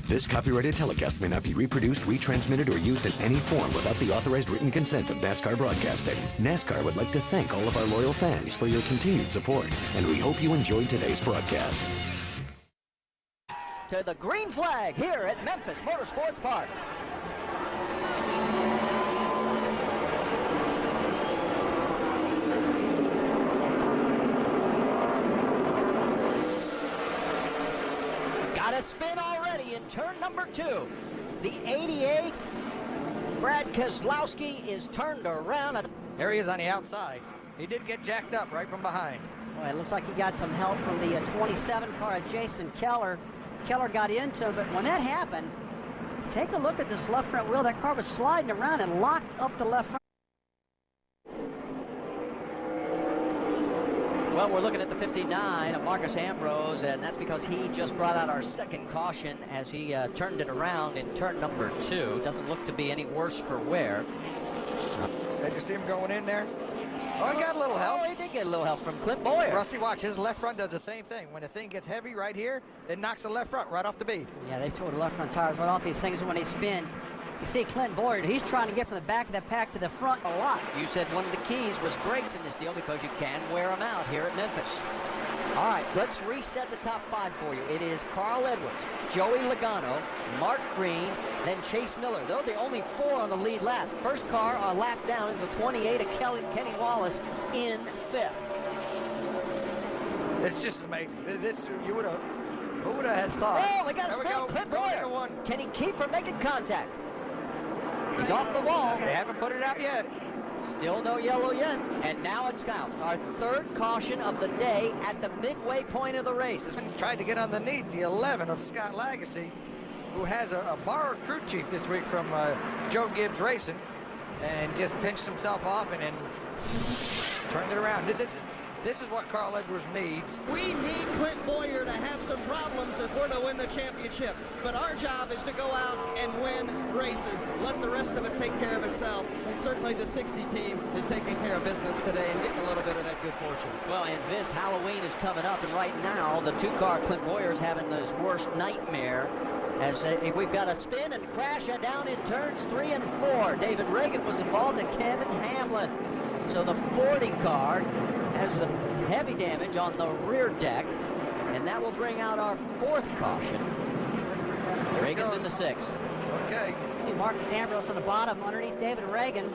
This copyrighted telecast may not be reproduced, retransmitted, or used in any form without the authorized written consent of NASCAR Broadcasting. NASCAR would like to thank all of our loyal fans for your continued support, and we hope you enjoyed today's broadcast. To the green flag here at Memphis Motorsports Park. Got a spin already in turn number 2. The 88, Brad Keselowski, is turned around. There he is on the outside. He did get jacked up right from behind. Boy, it looks like he got some help from the 27 car of Jason Keller. Keller got into him, but when that happened, take a look at this left front wheel. That car was sliding around and locked up the left front. Well, we're looking at the 59 of Marcus Ambrose, and that's because he just brought out our second caution as he turned it around in turn number 2. Doesn't look to be any worse for wear. Did you see him going in there? Oh, he got a little help. Oh, he did get a little help from Clint Boyer. Rusty, watch. His left front does the same thing. When the thing gets heavy right here, it knocks the left front right off the bead. Yeah, they tore the left front tires right off these things when they spin. You see Clint Boyer, he's trying to get from the back of that pack to the front a lot. You said one of the keys was brakes in this deal because you can wear them out here at Memphis. All right, let's reset the top 5 for you. It is Carl Edwards, Joey Logano, Mark Green, then Chase Miller. They're the only 4 on the lead lap. First car on lap down is the 28 of Kenny Wallace in 5th. It's just amazing. Who would have thought? Oh, they got a spin. Clint Boyer. Can he keep from making contact? He's off the wall. They haven't put it out yet. Still no yellow yet. And now it's out. Our 3rd caution of the day at the midway point of the race. Tried to get underneath the 11 of Scott Lagasse, who has a borrowed crew chief this week from Joe Gibbs Racing, and just pinched himself off and then turned it around. This is what Carl Edwards needs. We need Clint Boyer to have some problems if we're to win the championship. But our job is to go out and win races. Let the rest of it take care of itself. And certainly the 60 team is taking care of business today and getting a little bit of that good fortune. Well, and Vince, Halloween is coming up, and right now the 2-car Clint Boyer is having his worst nightmare. As we've got a spin and crash down in turns 3 and 4. David Reagan was involved and Kevin Hamlin. So the 40 car has some heavy damage on the rear deck, and that will bring out our 4th caution. Reagan's in the 6th. Okay. See Marcus Ambrose on the bottom underneath David Reagan.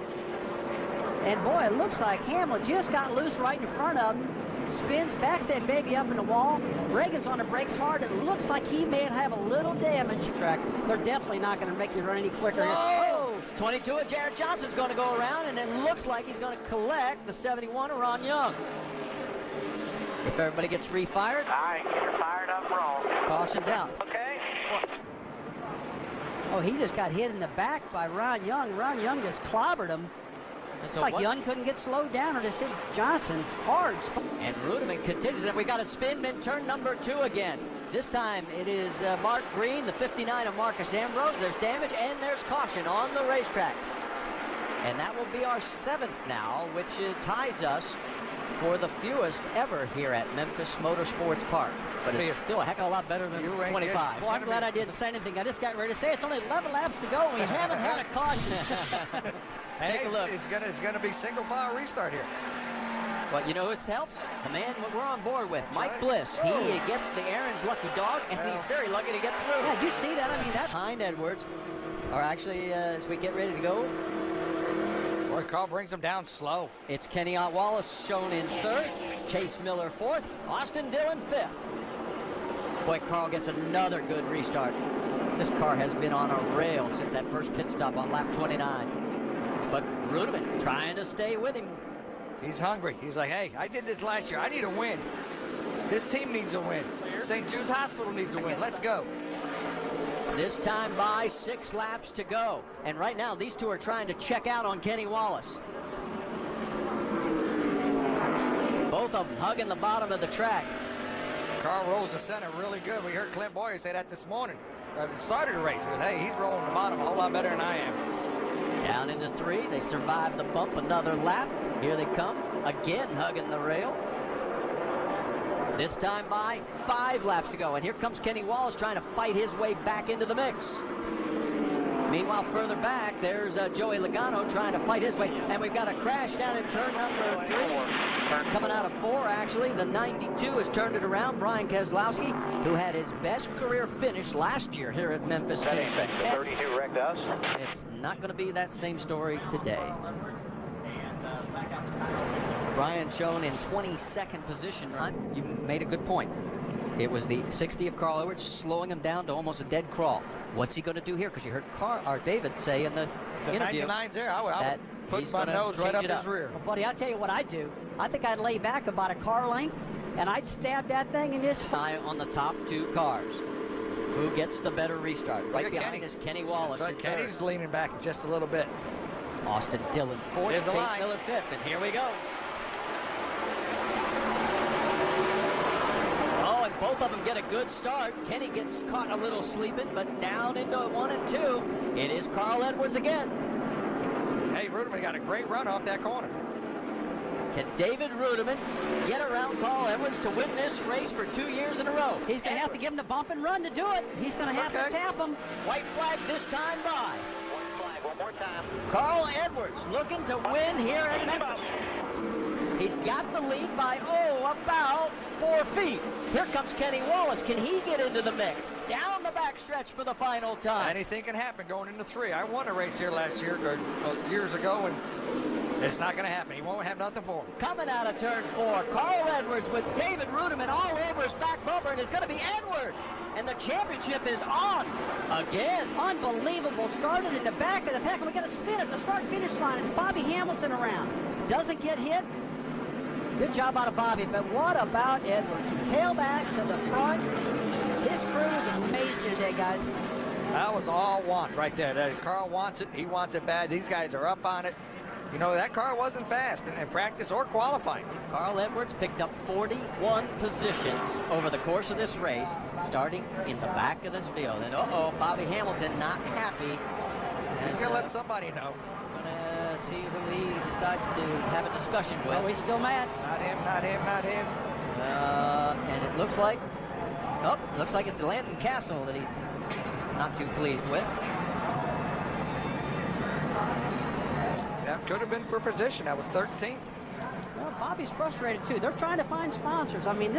And boy, it looks like Hamlin just got loose right in front of him. Spins, backs that baby up in the wall. Reagan's on the brakes hard. It looks like he may have a little damage. Track. They're definitely not going to make you run any quicker. Whoa! 22 of Jared Johnson's going to go around, and it looks like he's going to collect the 71 of Ron Young. If everybody gets refired. All right, you're fired up, roll. Caution's out. Okay. Oh, he just got hit in the back by Ron Young. Ron Young just clobbered him. It's like Young couldn't get slowed down or just hit Johnson hard. And Rudeman continues, and we got a spin in turn number 2 again. This time it is Mark Green, the 59 of Marcus Ambrose. There's damage and there's caution on the racetrack. And that will be our 7th now, which ties us for the fewest ever here at Memphis Motorsports Park. But it's still a heck of a lot better than 25. Well, I'm glad I didn't say anything. I just got ready to say it's only 11 laps to go and we haven't had a caution. Take a look. It's gonna be single file restart here. But you know who helps? The man we're on board with, Mike Bliss. He gets the Aaron's lucky dog, and he's very lucky to get through. Yeah, you see that? I mean, that's behind Edwards. Or actually, as we get ready to go, Boy, Carl brings him down slow. it's Kenny Wallace shown in 3rd, Chase Miller 4th, Austin Dillon 5th. Boy, Carl gets another good restart. This car has been on a rail since that first pit stop on lap 29. But Rudeman trying to stay with him. He's hungry. He's like, hey, I did this last year. I need a win. This team needs a win. St. Jude's Hospital needs a win. Let's go. This time by 6 laps to go. And right now, these 2 are trying to check out on Kenny Wallace. Both of them hugging the bottom of the track. Carl rolls the center really good. We heard Clint Boyer say that this morning. Started the race. He goes, hey, he's rolling the bottom a whole lot better than I am. Down into 3. They survive the bump another lap. Here they come. Again hugging the rail. This time by 5 laps to go. And here comes Kenny Wallace trying to fight his way back into the mix. Meanwhile, further back, there's Joey Logano trying to fight his way. And we've got a crash down in turn number 3. Coming out of 4, actually. The 92 has turned it around. Brian Keselowski, who had his best career finish last year here at Memphis, finished at 10th. 32 wrecked us. It's not going to be that same story today. Brian shown in 22nd position. Right? You made a good point. It was the 60 of Carl Edwards slowing him down to almost a dead crawl. What's he going to do here? Because you heard David say in the interview 99's there. I would put my nose right up his rear. Well, buddy, I'll tell you what I'd do. I think I'd lay back about a car length, and I'd stab that thing in this. Eye on the top 2 cars. Who gets the better restart? Right behind Kenny. is Kenny Wallace. Right, Kenny's leaning back just a little bit. Austin Dillon 4th, There's the Chase line. Miller 5th, and here we go. Oh, and both of them get a good start. Kenny gets caught a little sleeping, but down into 1 and 2. It is Carl Edwards again. Hey, Ruderman got a great run off that corner. Can David Ruderman get around Carl Edwards to win this race for 2 years in a row? He's going to have to give him the bump and run to do it. He's going to have to tap him. White flag this time by. One flag, one more time. Carl Edwards looking to win here at Memphis. He's got the lead by, about 4 feet. Here comes Kenny Wallace. Can he get into the mix? Down the backstretch for the final time. Anything can happen going into 3. I won a race here last year, or years ago, and it's not going to happen. He won't have nothing for him. Coming out of turn 4, Carl Edwards with David Ruderman all over his back bumper, and it's going to be Edwards. And the championship is on again. Unbelievable. Started in the back of the pack, and we got to spin at the start-finish line. It's Bobby Hamilton around. Doesn't get hit. Good job out of Bobby, but what about Edwards? Tailback to the front. This crew is amazing today, guys. That was all want right there. Carl wants it. He wants it bad. These guys are up on it. You know, that car wasn't fast in practice or qualifying. Carl Edwards picked up 41 positions over the course of this race, starting in the back of this field. And Bobby Hamilton not happy. He's going to let somebody know. Gonna see who he decides to have a discussion with. Oh, he's still mad. Not him, not him, not him. And it looks like it's Landon Castle that he's not too pleased with. That could have been for position. That was 13th. Well, Bobby's frustrated too. They're trying to find sponsors. I mean,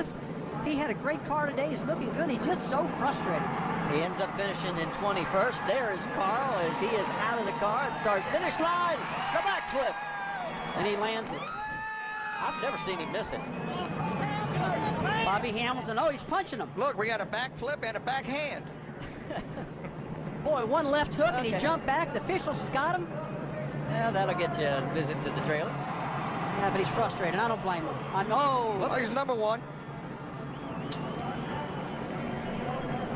he had a great car today. He's looking good. He's just so frustrated. He ends up finishing in 21st. There is Carl as he is out of the car and starts finish line. The backflip. And he lands it. I've never seen him miss it. Bobby Hamilton, he's punching him. Look, we got a back flip and a backhand. Boy, one left hook and he jumped back. The officials got him. Yeah, that'll get you a visit to the trailer. Yeah, but he's frustrated. I don't blame him. Well, he's number 1.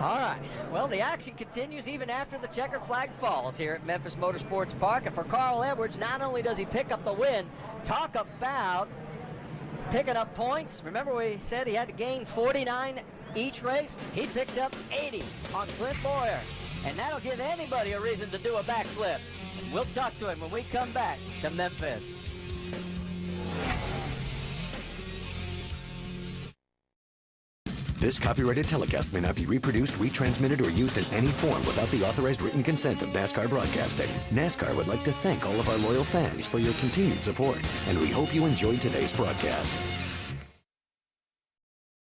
All right. Well, the action continues even after the checker flag falls here at Memphis Motorsports Park. And for Carl Edwards, not only does he pick up the win, talk about picking up points. Remember we said he had to gain 49 each race? He picked up 80 on Clint Boyer. And that'll give anybody a reason to do a backflip. And we'll talk to him when we come back to Memphis. This copyrighted telecast may not be reproduced, retransmitted, or used in any form without the authorized written consent of NASCAR Broadcasting. NASCAR would like to thank all of our loyal fans for your continued support, and we hope you enjoyed today's broadcast.